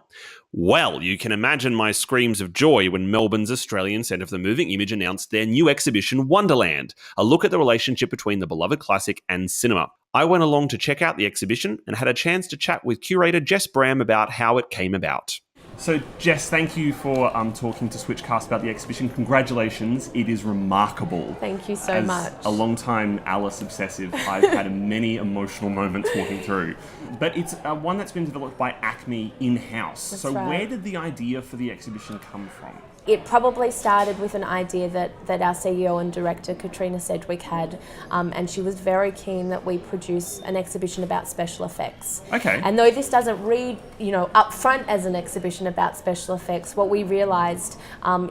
Well, you can imagine my screams of joy when Melbourne's Australian Centre for the Moving Image announced their new exhibition, Wonderland, a look at the relationship between the beloved classic and cinema. I went along to check out the exhibition and had a chance to chat with curator Jess Bram about how it came about. So, Jess, thank you for talking to SWITCHCast about the exhibition. Congratulations. It is remarkable. Thank you so much. As a long-time Alice obsessive, I've had many emotional moments walking through. But it's one that's been developed by ACMI in-house. That's so right. Where did the idea for the exhibition come from? It probably started with an idea that our CEO and director, Katrina Sedgwick, had, and she was very keen that we produce an exhibition about special effects. Okay. And though this doesn't read, up front as an exhibition about special effects, what we realised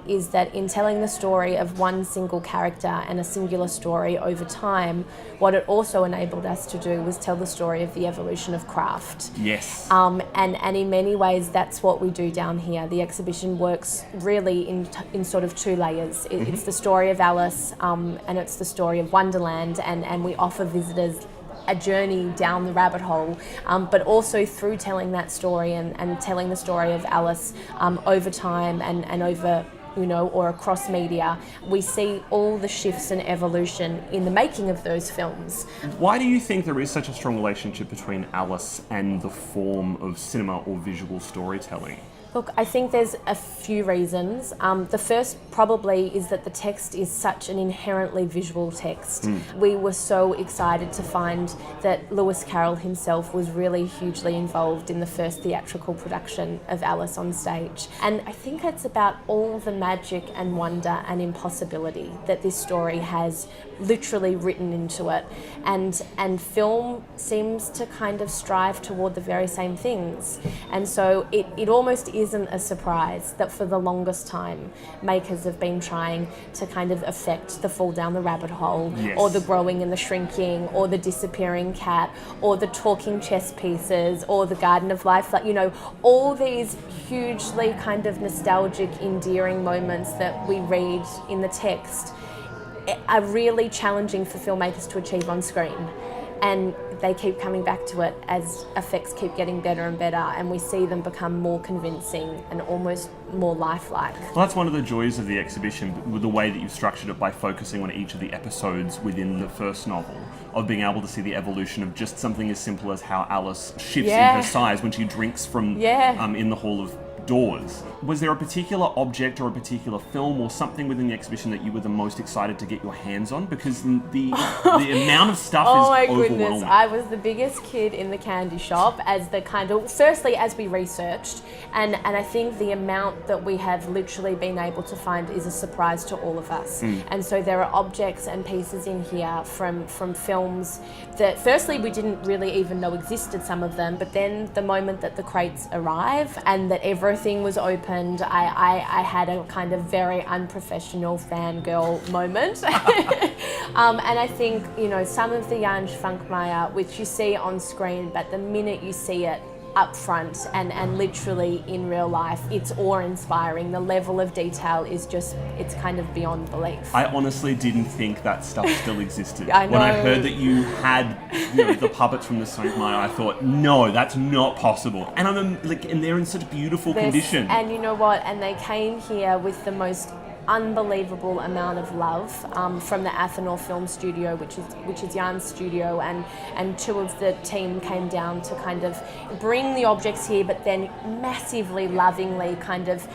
is that in telling the story of one single character and a singular story over time, what it also enabled us to do was tell the story of the evolution of craft. Yes. And in many ways, that's what we do down here. The exhibition works really in sort of 2 layers. It's the story of Alice and it's the story of Wonderland, and we offer visitors a journey down the rabbit hole, but also through telling that story and telling the story of Alice over time and over or across media. We see all the shifts and evolution in the making of those films. Why do you think there is such a strong relationship between Alice and the form of cinema or visual storytelling? Look, I think there's a few reasons. The first probably is that the text is such an inherently visual text. We were so excited to find that Lewis Carroll himself was really hugely involved in the first theatrical production of Alice on stage. And I think it's about all the magic and wonder and impossibility that this story has literally written into it. And film seems to kind of strive toward the very same things. And so it almost isn't a surprise that for the longest time, makers have been trying to kind of affect the fall down the rabbit hole, or the growing and the shrinking, or the disappearing cat, or the talking chess pieces, or the Garden of Life. Like, all these hugely kind of nostalgic, endearing moments that we read in the text are really challenging for filmmakers to achieve on screen. And they keep coming back to it as effects keep getting better and better, and we see them become more convincing and almost more lifelike. Well, that's one of the joys of the exhibition, with the way that you've structured it by focusing on each of the episodes within the first novel, of being able to see the evolution of just something as simple as how Alice shifts in her size when she drinks from in the Hall of Doors. Was there a particular object or a particular film or something within the exhibition that you were the most excited to get your hands on? Because the amount of stuff is overwhelming. Oh my goodness, I was the biggest kid in the candy shop as the kind of, firstly as we researched, and I think the amount that we have literally been able to find is a surprise to all of us. And so there are objects and pieces in here from films that firstly we didn't really even know existed, some of them, but then the moment that the crates arrive and that everything was opened, I had a kind of very unprofessional fangirl moment. And I think, some of the Jan Schwankmeyer, which you see on screen, but the minute you see it up front and literally in real life, it's awe-inspiring. The level of detail is just, it's kind of beyond belief. I honestly didn't think that stuff still existed. I know. When I heard that you had the puppets from the Schwankmeyer, I thought, no, that's not possible. And and they're in such beautiful condition. And you know what? And they came here with the most unbelievable amount of love from the Athenor Film Studio, which is Jan's studio, and two of the team came down to kind of bring the objects here, but then massively lovingly kind of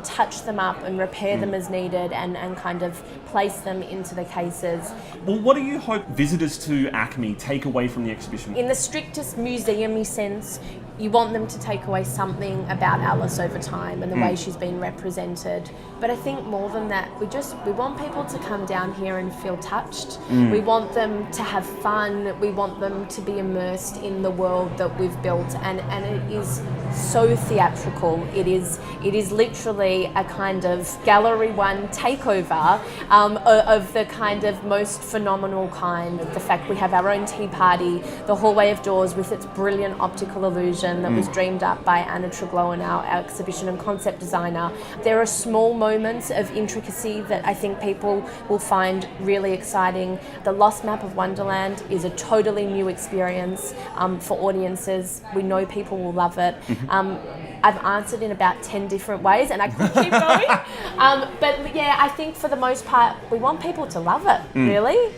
touch them up and repair them as needed, and kind of place them into the cases. Well, what do you hope visitors to ACMI take away from the exhibition? In the strictest museum-y sense, you want them to take away something about Alice over time and the way she's been represented. But I think more than that, we want people to come down here and feel touched. We want them to have fun. We want them to be immersed in the world that we've built, and it is so theatrical. It is literally a kind of Gallery One takeover of the kind of most phenomenal kind. The fact we have our own tea party, the Hallway of Doors with its brilliant optical illusion that was dreamed up by Anna Truglowen, our exhibition and concept designer. There are small moments of intricacy that I think people will find really exciting. The Lost Map of Wonderland is a totally new experience for audiences. We know people will love it. I've answered in about 10 different ways, and I could keep going. But yeah, I think for the most part, we want people to love it, really.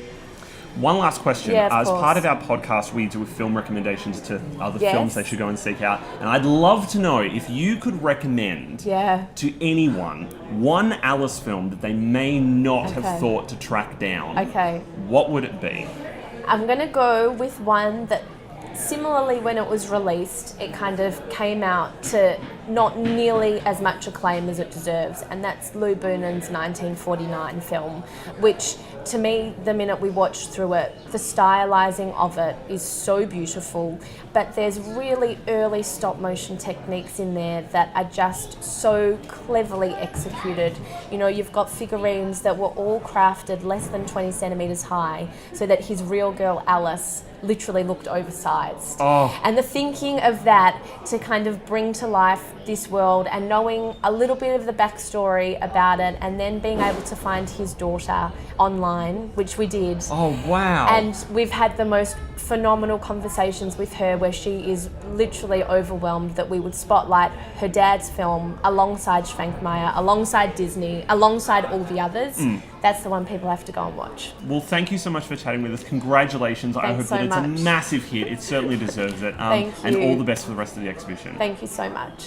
One last question. Yeah, as part of our podcast, we do film recommendations to other films they should go and seek out. And I'd love to know if you could recommend to anyone one Alice film that they may not have thought to track down. What would it be? I'm going to go with one that, similarly, when it was released, it kind of came out to not nearly as much acclaim as it deserves, and that's Lou Boonan's 1949 film, which, to me, the minute we watched through it, the stylising of it is so beautiful, but there's really early stop-motion techniques in there that are just so cleverly executed. You've got figurines that were all crafted less than 20 centimetres high, so that his real girl Alice literally looked oversized. And the thinking of that to kind of bring to life this world, and knowing a little bit of the backstory about it, and then being able to find his daughter online online, which we did. Oh, wow. And we've had the most phenomenal conversations with her where she is literally overwhelmed that we would spotlight her dad's film alongside Schwenkmeyer, alongside Disney, alongside all the others. That's the one people have to go and watch. Well, thank you so much for chatting with us. Congratulations. I hope so that it's much. a massive hit. It certainly deserves it. Thank And you. all the best for the rest of the exhibition. Thank you so much.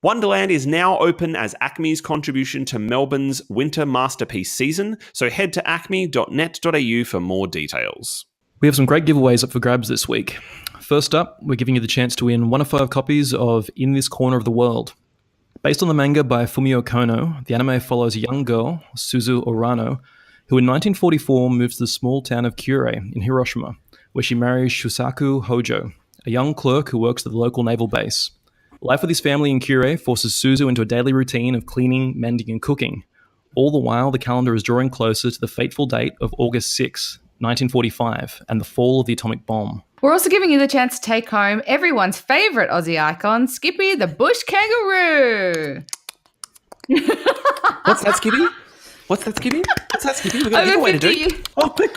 Wonderland is now open as ACMI's contribution to Melbourne's Winter Masterpiece season, so head to acme.net.au for more details. We have some great giveaways up for grabs this week. First up, we're giving you the chance to win 1 of 5 copies of In This Corner of the World. Based on the manga by Fumio Kono, the anime follows a young girl, Suzu Orano, who in 1944 moves to the small town of Kure in Hiroshima, where she marries Shusaku Hojo, a young clerk who works at the local naval base. Life with his family in Kure forces Suzu into a daily routine of cleaning, mending, and cooking. All the while, the calendar is drawing closer to the fateful date of August 6, 1945, and the fall of the atomic bomb. We're also giving you the chance to take home everyone's favourite Aussie icon, Skippy the bush kangaroo. What's that, Skippy? What's that, Skippy? What's that, Skippy? We've got a giveaway to do. Oh, quick.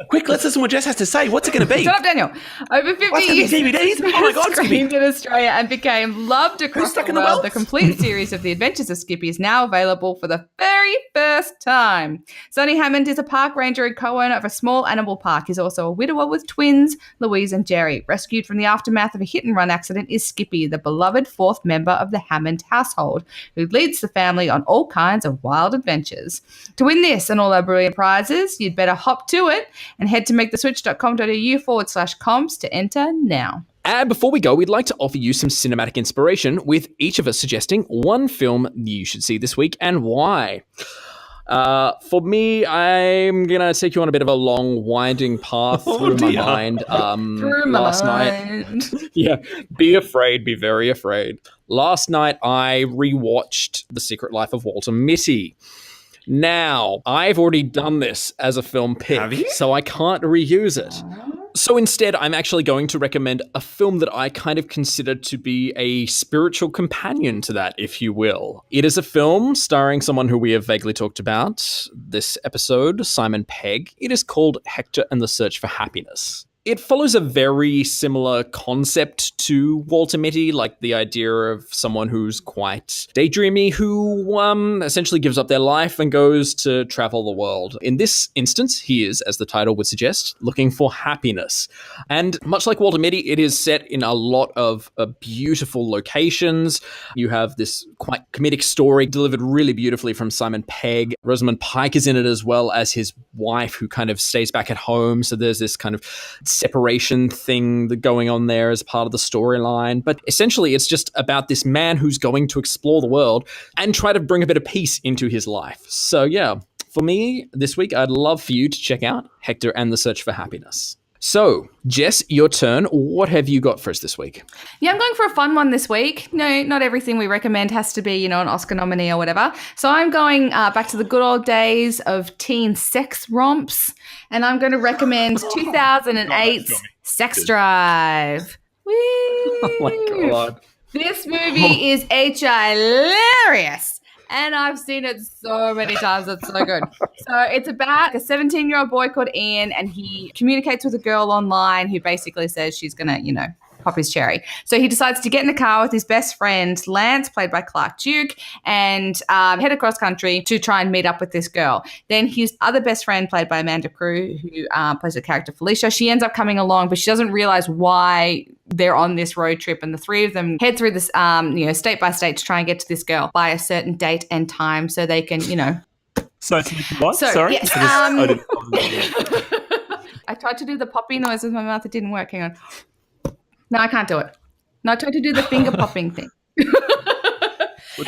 Quick, let's listen to what Jess has to say. What's it going to be? Shut up, Daniel. Over 50 What's years, DVDs? Oh my God, screened in Australia and became loved across the world. The complete series of The Adventures of Skippy is now available for the very first time. Sonny Hammond is a park ranger and co-owner of a small animal park. He's also a widower with twins, Louise and Jerry. Rescued from the aftermath of a hit-and-run accident is Skippy, the beloved fourth member of the Hammond household, who leads the family on all kinds of wild adventures. To win this and all our brilliant prizes, you'd better hop to it and head to maketheswitch.com.au/comps to enter now. And before we go, we'd like to offer you some cinematic inspiration, with each of us suggesting one film you should see this week and why. For me, I'm going to take you on a bit of a long, winding path through my mind. Last night. Yeah, be afraid, be very afraid. Last night, I rewatched The Secret Life of Walter Mitty. Now, I've already done this as a film pick, so I can't reuse it. So instead, I'm actually going to recommend a film that I kind of consider to be a spiritual companion to that, if you will. It is a film starring someone who we have vaguely talked about this episode, Simon Pegg. It is called Hector and the Search for Happiness. It follows a very similar concept to Walter Mitty, like the idea of someone who's quite daydreamy, who essentially gives up their life and goes to travel the world. In this instance, he is, as the title would suggest, looking for happiness. And much like Walter Mitty, it is set in a lot of beautiful locations. You have this quite comedic story delivered really beautifully from Simon Pegg. Rosamund Pike is in it as well as his wife, who kind of stays back at home. So there's this kind of separation thing going on there as part of the storyline. But essentially, it's just about this man who's going to explore the world and try to bring a bit of peace into his life. So yeah, for me, this week, I'd love for you to check out Hector and the Search for Happiness. So, Jess, your turn. What have you got for us this week? Yeah, I'm going for a fun one this week. No, not everything we recommend has to be, an Oscar nominee or whatever. So I'm going back to the good old days of teen sex romps, and I'm going to recommend 2008's Sex Drive. Woo! Oh my God. This movie is hilarious. And I've seen it so many times. It's so good. So it's about a 17-year-old boy called Ian, and he communicates with a girl online who basically says she's going to, pop his cherry. So he decides to get in the car with his best friend, Lance, played by Clark Duke, and head across country to try and meet up with this girl. Then his other best friend, played by Amanda Crew, who plays the character Felicia, she ends up coming along, but she doesn't realize why they're on this road trip, and the three of them head through this, state by state to try and get to this girl by a certain date and time so they can, So what? Sorry? Yes, I tried to do the poppy noise with my mouth. It didn't work. Hang on. No, I can't do it. No, I tried to do the finger popping thing.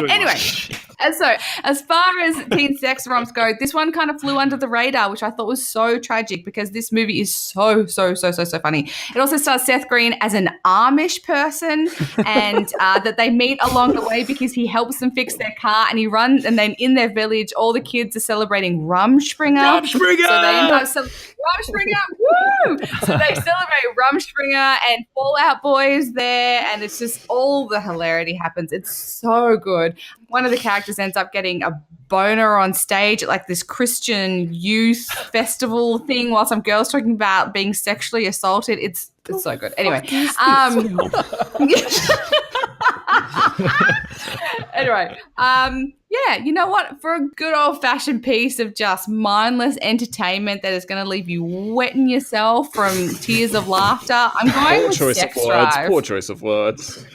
Anyway, so as far as teen sex romps go, this one kind of flew under the radar, which I thought was so tragic because this movie is so funny. It also stars Seth Green as an Amish person, and that they meet along the way because he helps them fix their car, and he runs, and then in their village, all the kids are celebrating Rumspringa. So they end up Rumspringa, woo! So they celebrate Rumspringa, and Fall Out Boy's there, and it's just all the hilarity happens. It's so good. one of the characters ends up getting a boner on stage at like this Christian youth festival thing while some girl's talking about being sexually assaulted. It's so good. Anyway, anyway, yeah, you know what? For a good old-fashioned piece of just mindless entertainment that is going to leave you wetting yourself from tears of laughter, I'm going with Sex Drive. Poor choice of words.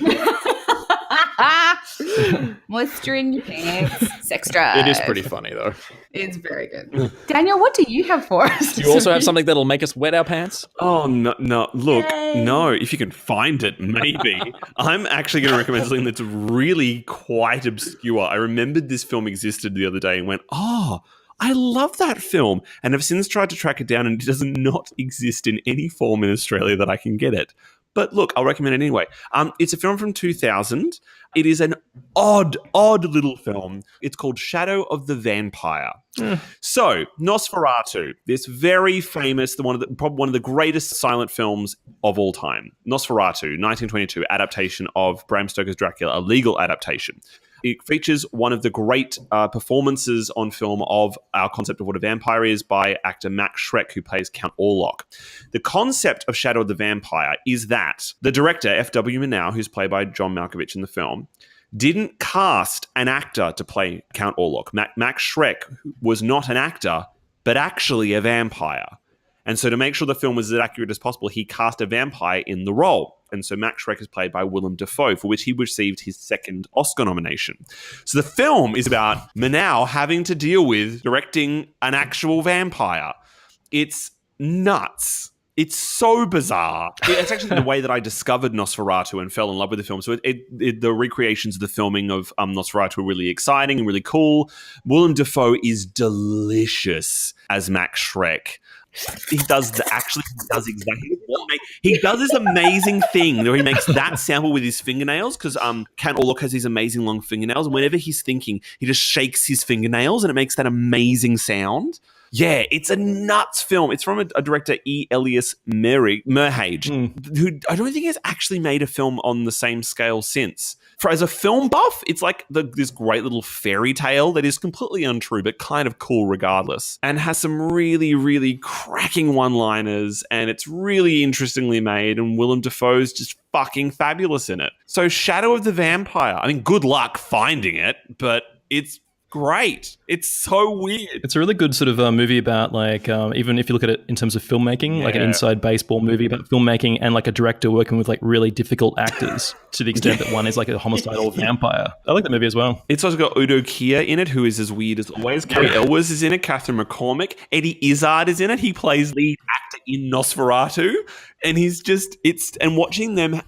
Moisture in your pants. Sex Drive. It is pretty funny, though. It's very good. Daniel, what do you have for us? Do you also have something that'll make us wet our pants? Oh, no. Look, no. If you can find it, maybe. I'm actually going to recommend something that's really quite obscure. I remembered this film existed the other day and went, oh, I love that film. And I've since tried to track it down, and it does not exist in any form in Australia that I can get it. But look, I'll recommend it anyway. It's a film from 2000. It is an odd little film. It's called Shadow of the Vampire. So, Nosferatu, this very famous, probably one of the greatest silent films of all time. Nosferatu, 1922, adaptation of Bram Stoker's Dracula, a legal adaptation. It features one of the great performances on film of our concept of what a vampire is by actor Max Schreck, who plays Count Orlok. The concept of Shadow of the Vampire is that the director, F.W. Murnau, who's played by John Malkovich in the film, didn't cast an actor to play Count Orlok. Max Schreck was not an actor, but actually a vampire. And so to make sure the film was as accurate as possible, he cast a vampire in the role. And so Max Schreck is played by Willem Dafoe, for which he received his second Oscar nomination. So the film is about Murnau having to deal with directing an actual vampire. It's nuts. It's so bizarre. It's actually the way that I discovered Nosferatu and fell in love with the film. So the recreations of the filming of Nosferatu were really exciting and really cool. Willem Dafoe is delicious as Max Schreck. He does exactly what he does this amazing thing where he makes that sample with his fingernails, because Count Orlok has these amazing long fingernails, and whenever he's thinking, he just shakes his fingernails and it makes that amazing sound. Yeah, it's a nuts film. It's from a director, E. Elias Merhage, who I don't think has actually made a film on the same scale since. As a film buff, it's like this great little fairy tale that is completely untrue, but kind of cool regardless, and has some really, really cracking one-liners, and it's really interestingly made, and Willem Dafoe's just fucking fabulous in it. So Shadow of the Vampire, I mean, good luck finding it, but it's great. It's so weird. It's a really good sort of movie about, like, even if you look at it in terms of filmmaking, like an inside baseball movie about filmmaking and like a director working with like really difficult actors to the extent that one is like a homicidal vampire. I like that movie as well. It's also got Udo Kier in it, who is as weird as always. Carrie Elwes is in it. Catherine McCormick. Eddie Izzard is in it. He plays lead actor in Nosferatu. And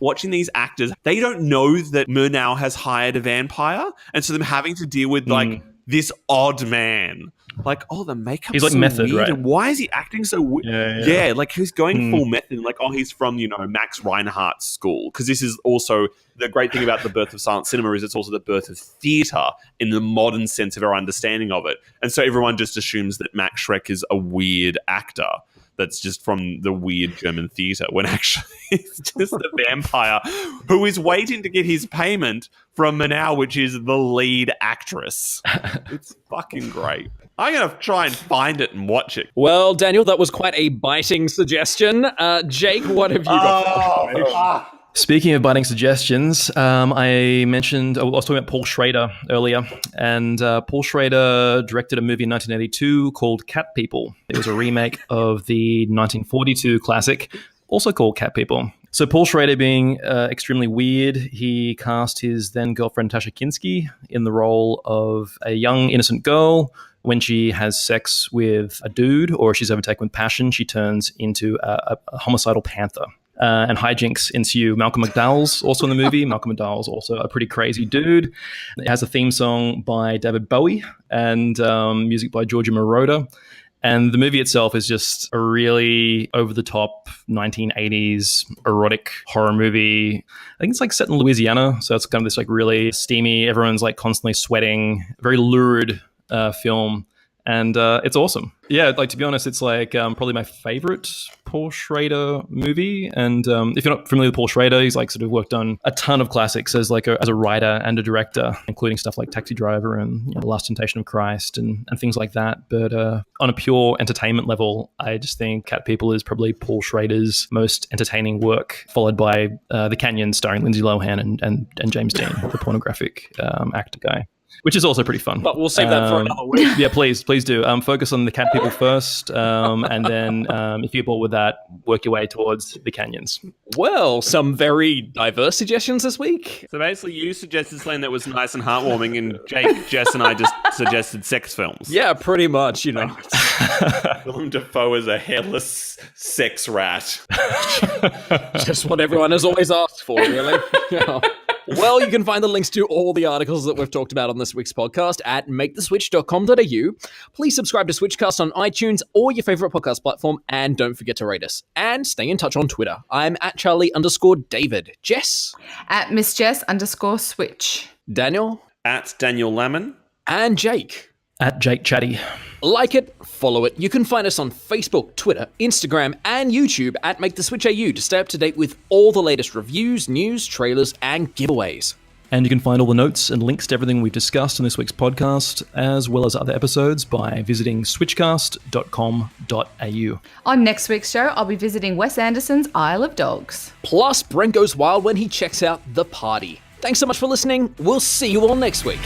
watching these actors, they don't know that Murnau has hired a vampire. And so them having to deal with like this odd man. Like, oh, the makeup's he's like so method, weird. right? And why is he acting so weird? Yeah, like he's going full method. Like, oh, he's from, Max Reinhardt's school. Because this is also the great thing about the birth of silent cinema is it's also the birth of theatre in the modern sense of our understanding of it. And so everyone just assumes that Max Schreck is a weird actor that's just from the weird German theatre, when actually it's just a vampire who is waiting to get his payment from Murnau, which is the lead actress. It's fucking great. I'm going to try and find it and watch it. Well, Daniel, that was quite a biting suggestion. Jake, what have you got? Speaking of biting suggestions, I was talking about Paul Schrader earlier, and Paul Schrader directed a movie in 1982 called Cat People. It was a remake of the 1942 classic, also called Cat People. So Paul Schrader, being extremely weird, he cast his then girlfriend Tasha Kinski in the role of a young innocent girl. When she has sex with a dude or she's overtaken with passion, she turns into a homicidal panther. And hijinks ensue. Malcolm McDowell's also in the movie. Malcolm McDowell's also a pretty crazy dude. It has a theme song by David Bowie and music by Giorgio Moroder. And the movie itself is just a really over-the-top 1980s erotic horror movie. I think it's like set in Louisiana, so it's kind of this like really steamy, everyone's like constantly sweating, very lurid film. And it's awesome. Yeah, like to be honest, it's like probably my favorite Paul Schrader movie. And if you're not familiar with Paul Schrader, he's like sort of worked on a ton of classics as like as a writer and a director, including stuff like Taxi Driver and The Last Temptation of Christ and things like that. But on a pure entertainment level, I just think Cat People is probably Paul Schrader's most entertaining work, followed by The Canyon starring Lindsay Lohan and James Dean, the pornographic actor guy. Which is also pretty fun. But we'll save that for another week. Yeah, please do. Focus on the Cat People first, and then if you're bored with that, work your way towards the canyons. Well, some very diverse suggestions this week. So basically, you suggested something that was nice and heartwarming, and Jake, Jess, and I just suggested sex films. Yeah, pretty much, Willem Dafoe is a hairless sex rat. Just what everyone has always asked for, really. Yeah. Well, you can find the links to all the articles that we've talked about on this week's podcast at maketheswitch.com.au. Please subscribe to SWITCHCast on iTunes or your favourite podcast platform, and don't forget to rate us. And stay in touch on Twitter. I'm at Charlie_David. Jess? At Miss Jess_Switch. Daniel? At Daniel Lamon. And Jake? At Jake Chatty. Like it, follow it. You can find us on Facebook, Twitter, Instagram, and YouTube at MakeTheSwitchAU to stay up to date with all the latest reviews, news, trailers, and giveaways. And you can find all the notes and links to everything we've discussed in this week's podcast, as well as other episodes, by visiting switchcast.com.au. On next week's show, I'll be visiting Wes Anderson's Isle of Dogs. Plus, Brent goes wild when he checks out The Party. Thanks so much for listening. We'll see you all next week.